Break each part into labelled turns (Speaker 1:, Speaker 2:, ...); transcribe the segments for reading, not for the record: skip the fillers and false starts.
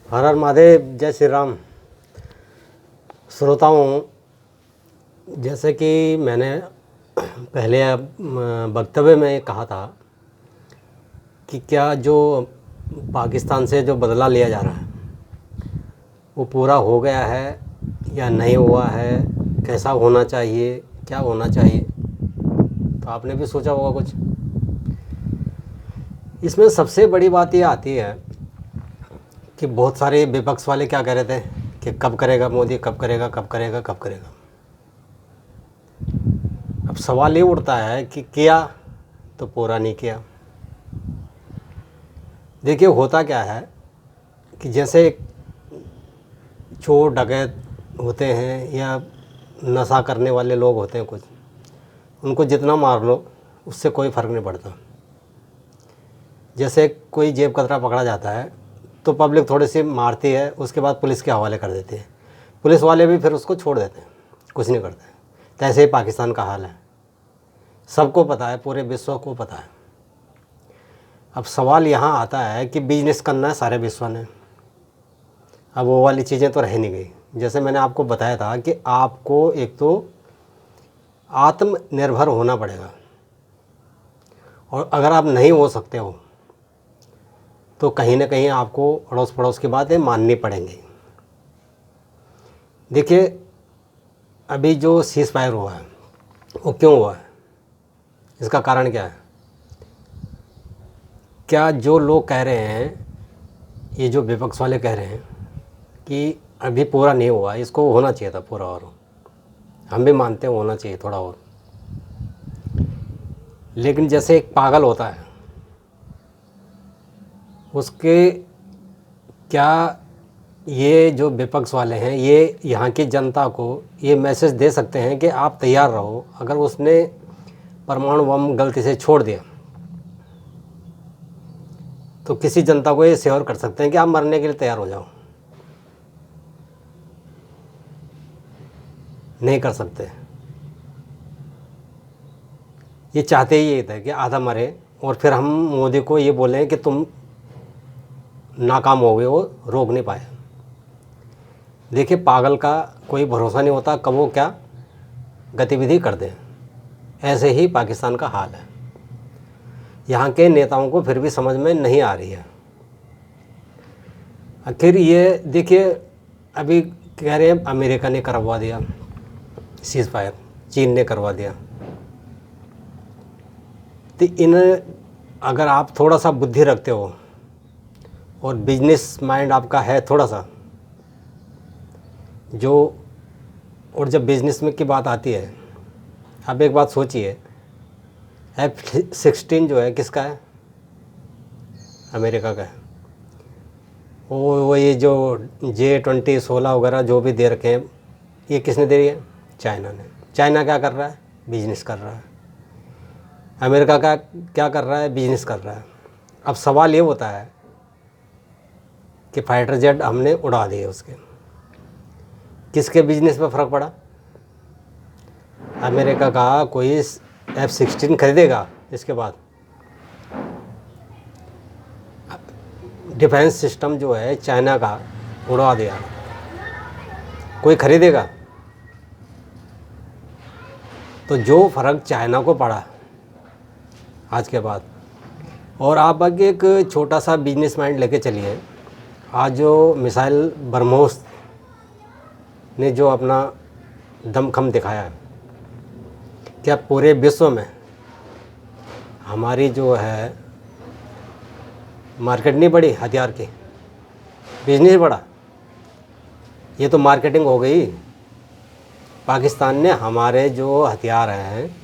Speaker 1: हर हर महादेव, जय श्री राम। श्रोताओं, जैसे कि मैंने पहले वक्तव्य में कहा था कि क्या जो पाकिस्तान से जो बदला लिया जा रहा है वो पूरा हो गया है या नहीं हुआ है, कैसा होना चाहिए, क्या होना चाहिए। तो आपने भी सोचा होगा कुछ। इसमें सबसे बड़ी बात ये आती है कि बहुत सारे विपक्ष वाले क्या कह रहे थे कि कब करेगा मोदी, कब करेगा, कब करेगा, कब करेगा। अब सवाल ये उठता है कि किया तो पूरा नहीं किया। देखिए, होता क्या है कि जैसे चोर डकैत होते हैं या नशा करने वाले लोग होते हैं कुछ, उनको जितना मार लो उससे कोई फ़र्क नहीं पड़ता। जैसे कोई जेब कतरा पकड़ा जाता है तो पब्लिक थोड़ी सी मारती है, उसके बाद पुलिस के हवाले कर देती है। पुलिस वाले भी फिर उसको छोड़ देते हैं, कुछ नहीं करते। तो ऐसे ही पाकिस्तान का हाल है, सबको पता है, पूरे विश्व को पता है। अब सवाल यहाँ आता है कि बिजनेस करना है सारे विश्व ने। अब वो वाली चीज़ें तो रह नहीं गई। जैसे मैंने आपको बताया था कि आपको एक तो आत्मनिर्भर होना पड़ेगा, और अगर आप नहीं हो सकते हो तो कहीं ना कहीं आपको अड़ोस पड़ोस की बातें माननी पड़ेंगी। देखिए, अभी जो सीज़ फायर हुआ है वो क्यों हुआ है, इसका कारण क्या है। क्या जो लोग कह रहे हैं, ये जो विपक्ष वाले कह रहे हैं कि अभी पूरा नहीं हुआ, इसको होना चाहिए था पूरा, और हम भी मानते हैं होना चाहिए थोड़ा और। लेकिन जैसे एक पागल होता है, उसके क्या ये जो विपक्ष वाले हैं ये यहाँ की जनता को ये मैसेज दे सकते हैं कि आप तैयार रहो। अगर उसने परमाणु बम गलती से छोड़ दिया तो किसी जनता को ये श्योर कर सकते हैं कि आप मरने के लिए तैयार हो जाओ। नहीं कर सकते। ये चाहते ही ये था कि आधा मरे और फिर हम मोदी को ये बोलें कि तुम नाकाम हो गए, वो रोक नहीं पाए। देखिए, पागल का कोई भरोसा नहीं होता, कब वो क्या गतिविधि कर दें। ऐसे ही पाकिस्तान का हाल है। यहाँ के नेताओं को फिर भी समझ में नहीं आ रही है। आखिर ये देखिए, अभी कह रहे हैं अमेरिका ने करवा दिया सीज़ फायर, चीन ने करवा दिया। तो अगर आप थोड़ा सा बुद्धि रखते हो और बिजनेस माइंड आपका है थोड़ा सा जो, और जब बिजनेस में की बात आती है, आप एक बात सोचिए, F-16 जो है किसका है, अमेरिका का है। वो ये जो J-20 16 वगैरह जो भी दे रखे हैं, ये किसने दे रही है, चाइना ने। चाइना क्या कर रहा है, बिजनेस कर रहा है। अमेरिका का क्या कर रहा है, बिजनेस कर रहा है। अब सवाल ये होता है कि फाइटर जेट हमने उड़ा दिए, उसके किसके बिजनेस पे फ़र्क पड़ा। अमेरिका का कोई F-16 खरीदेगा, इसके बाद डिफेंस सिस्टम जो है चाइना का उड़ा दिया, कोई खरीदेगा। तो जो फ़र्क चाइना को पड़ा आज के बाद, और आप आगे एक छोटा सा बिजनेस माइंड लेके चलिए। आज जो मिसाइल ब्रह्मोस ने जो अपना दमखम दिखाया है, क्या पूरे विश्व में हमारी जो है मार्केट नहीं बढ़ी हथियार की, बिजनेस बढ़ा। ये तो मार्केटिंग हो गई। पाकिस्तान ने हमारे जो हथियार हैं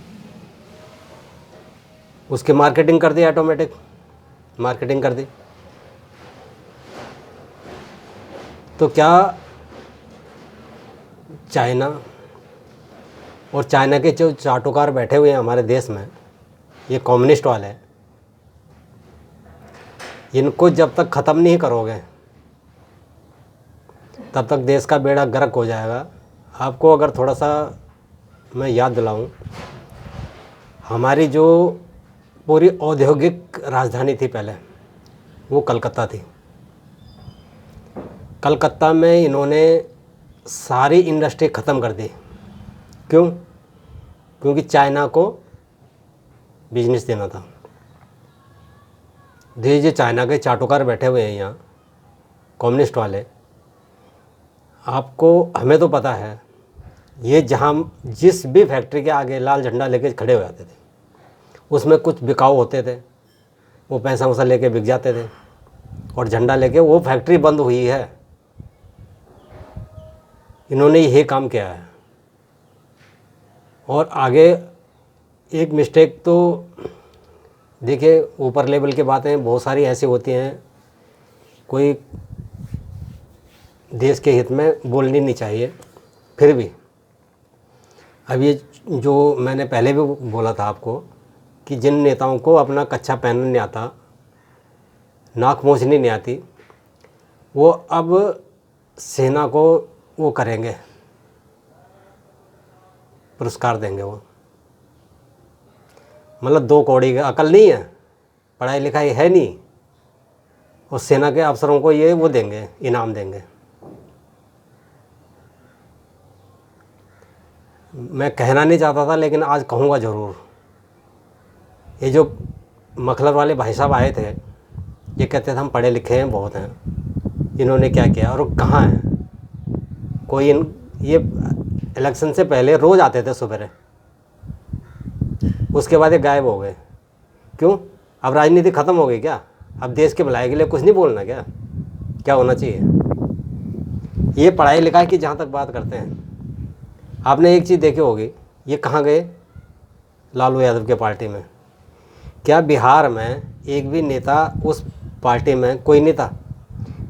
Speaker 1: उसकी मार्केटिंग कर दी, ऑटोमेटिक मार्केटिंग कर दी। तो क्या चाइना और चाइना के जो चाटुकार बैठे हुए हैं हमारे देश में, ये कम्युनिस्ट वाले, इनको जब तक ख़त्म नहीं करोगे तब तक देश का बेड़ा गर्क हो जाएगा। आपको अगर थोड़ा सा मैं याद दिलाऊं, हमारी जो पूरी औद्योगिक राजधानी थी पहले, वो कलकत्ता थी। कलकत्ता में इन्होंने सारी इंडस्ट्री ख़त्म कर दी। क्यों? क्योंकि चाइना को बिजनेस देना था। देखिए चाइना के चाटुकार बैठे हुए हैं यहाँ, कम्युनिस्ट वाले। आपको, हमें तो पता है, ये जहाँ जिस भी फैक्ट्री के आगे लाल झंडा लेके खड़े हो जाते थे, उसमें कुछ बिकाऊ होते थे, वो पैसा वैसा लेके बिक जाते थे और झंडा लेके वो फैक्ट्री बंद हुई है। इन्होंने यही काम किया है। और आगे एक मिस्टेक तो देखिए, ऊपर लेवल की बातें बहुत सारी ऐसी होती हैं, कोई देश के हित में बोलनी नहीं चाहिए। फिर भी अब ये जो मैंने पहले भी बोला था आपको कि जिन नेताओं को अपना कच्छा पहनना नहीं आता, नाक मोचनी नहीं आती, वो अब सेना को वो करेंगे, पुरस्कार देंगे। वो मतलब 2 कौड़ी का अकल नहीं है, पढ़ाई लिखाई है नहीं, और सेना के अफसरों को ये वो देंगे, इनाम देंगे। मैं कहना नहीं चाहता था लेकिन आज कहूँगा ज़रूर। ये जो मखलर वाले भाई साहब आए थे, ये कहते थे हम पढ़े लिखे हैं, बहुत हैं। इन्होंने क्या किया और कहाँ हैं? कोई ये इलेक्शन से पहले रोज़ आते थे सुबह, उसके बाद ये गायब हो गए। क्यों? अब राजनीति ख़त्म हो गई क्या? अब देश के भलाई के लिए कुछ नहीं बोलना क्या? क्या होना चाहिए? ये पढ़ाई लिखाई की जहाँ तक बात करते हैं, आपने एक चीज़ देखी होगी, ये कहाँ गए? लालू यादव के पार्टी में। क्या बिहार में एक भी नेता उस पार्टी में कोई नहीं था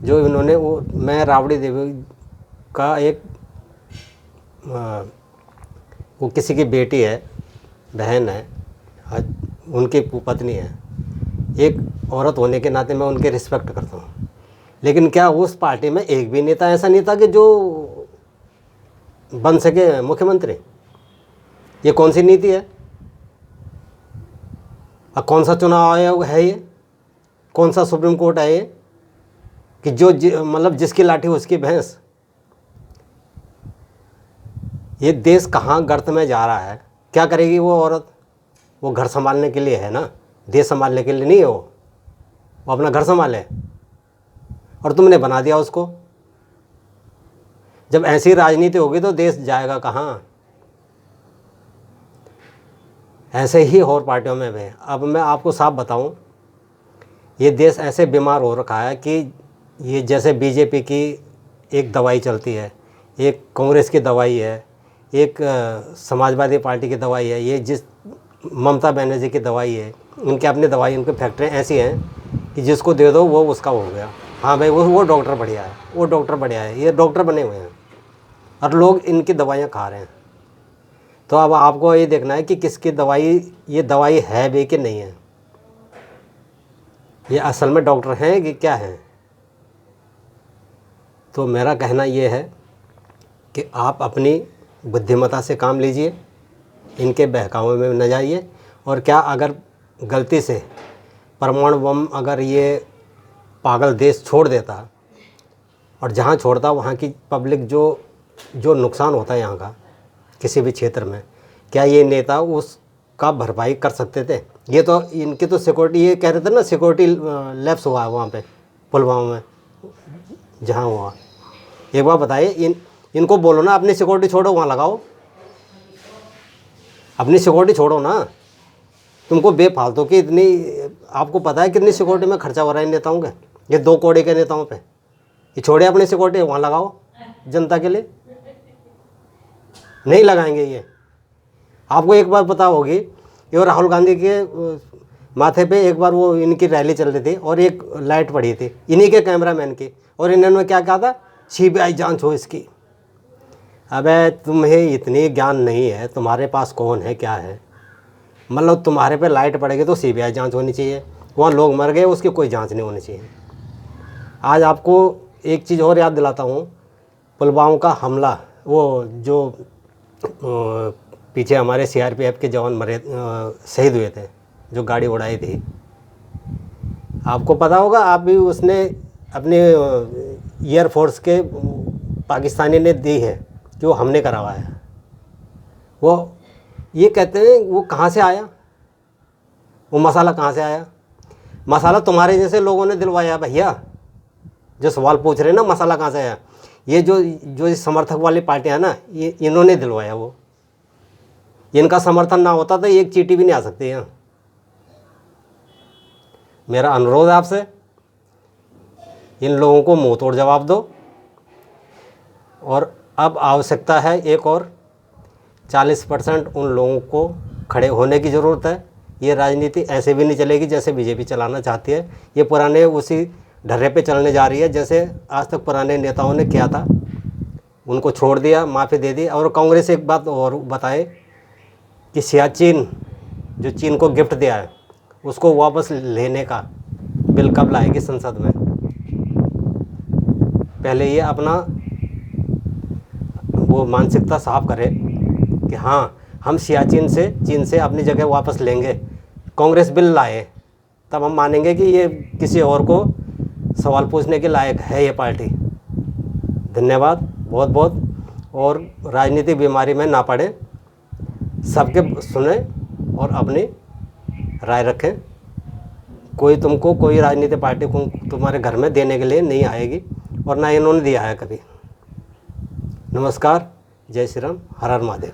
Speaker 1: जो इन्होंने वो, मैं राबड़ी देवी का एक वो किसी की बेटी है, बहन है, उनकी पत्नी है, एक औरत होने के नाते मैं उनके रिस्पेक्ट करता हूँ। लेकिन क्या उस पार्टी में एक भी नेता ऐसा नहीं था कि जो बन सके मुख्यमंत्री? ये कौन सी नीति है? अब कौन सा चुनाव आयोग है ये? कौन सा सुप्रीम कोर्ट है ये कि जो मतलब जिसकी लाठी उसकी भैंस? ये देश कहाँ गर्त में जा रहा है? क्या करेगी वो औरत? वो घर संभालने के लिए है ना, देश संभालने के लिए नहीं है। वो अपना घर संभाले, और तुमने बना दिया उसको। जब ऐसी राजनीति होगी तो देश जाएगा कहाँ? ऐसे ही और पार्टियों में भी। अब मैं आपको साफ बताऊं, ये देश ऐसे बीमार हो रखा है कि ये जैसे बीजेपी की एक दवाई चलती है, एक कांग्रेस की दवाई है, एक समाजवादी पार्टी की दवाई है, ये जिस ममता बनर्जी की दवाई है, उनके अपनी दवाई, उनकी फैक्ट्रियाँ ऐसी हैं कि जिसको दे दो वो उसका हो गया। हाँ भाई, वो डॉक्टर बढ़िया है, वो डॉक्टर बढ़िया है, ये डॉक्टर बने हुए हैं और लोग इनकी दवाइयाँ खा रहे हैं। तो अब आपको ये देखना है कि किसकी दवाई, ये दवाई है भी कि नहीं है, ये असल में डॉक्टर हैं कि क्या हैं। तो मेरा कहना ये है कि आप अपनी बुद्धिमत्ता से काम लीजिए, इनके बहकावे में न जाइए। और क्या अगर गलती से परमाणु बम अगर ये पागल देश छोड़ देता, और जहाँ छोड़ता वहाँ की पब्लिक जो नुकसान होता है यहाँ का किसी भी क्षेत्र में, क्या ये नेता उसका भरपाई कर सकते थे? ये तो इनकी तो सिक्योरिटी, ये कह रहे थे ना सिक्योरिटी लैप्स हुआ है वहाँ पे पुलवामा में जहाँ हुआ। एक बार बताइए, इनको बोलो ना अपनी सिक्योरिटी छोड़ो, वहाँ लगाओ, अपनी सिक्योरिटी छोड़ो ना। तुमको बेफालतू की इतनी, आपको पता है कितनी सिक्योरिटी में खर्चा हो रहा है इन नेताओं के, ये 2 कौड़ी के नेताओं पे। ये छोड़े अपनी सिक्योरिटी, वहाँ लगाओ जनता के लिए। नहीं लगाएंगे ये। आपको एक बार पता होगी, ये राहुल गांधी के माथे पे एक बार वो इनकी रैली चल रही थी और एक लाइट पड़ी थी इन्हीं के कैमरामैन की, और इन्होंने क्या कहा था, सीबीआई जांच हो इसकी। अबे तुम्हें इतनी ज्ञान नहीं है, तुम्हारे पास कौन है क्या है? मतलब तुम्हारे पे लाइट पड़ेगी तो सीबीआई जांच होनी चाहिए, वहाँ लोग मर गए उसकी कोई जांच नहीं होनी चाहिए। आज आपको एक चीज़ और याद दिलाता हूँ, पुलवामा का हमला, वो जो पीछे हमारे सीआरपीएफ के जवान शहीद हुए थे, जो गाड़ी उड़ाई थी, आपको पता होगा, आप भी उसने अपने एयरफोर्स के पाकिस्तानी ने दी है कि वो हमने करवाया है। वो ये कहते हैं वो कहाँ से आया, वो मसाला कहाँ से आया? मसाला तुम्हारे जैसे लोगों ने दिलवाया भैया। जो सवाल पूछ रहे हैं ना मसाला कहाँ से आया, ये जो समर्थक वाली पार्टियाँ ना, ये इन्होंने दिलवाया। वो इनका समर्थन ना होता तो एक चींटी भी नहीं आ सकती यहाँ। मेरा अनुरोध है आपसे, इन लोगों को मुंह तोड़ जवाब दो। और अब आवश्यकता है एक और 40% उन लोगों को खड़े होने की ज़रूरत है। ये राजनीति ऐसे भी नहीं चलेगी जैसे बीजेपी चलाना चाहती है। ये पुराने उसी ढर्रे पे चलने जा रही है जैसे आज तक पुराने नेताओं ने किया था। उनको छोड़ दिया, माफ़ी दे दी। और कांग्रेस एक बात और बताए कि सियाचिन जो चीन को गिफ्ट दिया है उसको वापस लेने का बिल कब लाएगी संसद में? पहले ये अपना वो मानसिकता साफ करे कि हाँ, हम सियाचिन से, चीन से अपनी जगह वापस लेंगे। कांग्रेस बिल लाए तब हम मानेंगे कि ये किसी और को सवाल पूछने के लायक है ये पार्टी। धन्यवाद बहुत बहुत। और राजनीतिक बीमारी में ना पड़े, सबके सुने और अपनी राय रखें। कोई तुमको, कोई राजनीतिक पार्टी को तुम्हारे घर में देने के लिए नहीं आएगी और ना इन्होंने दिया है कभी। नमस्कार, जय श्री राम, हर हर महादेव।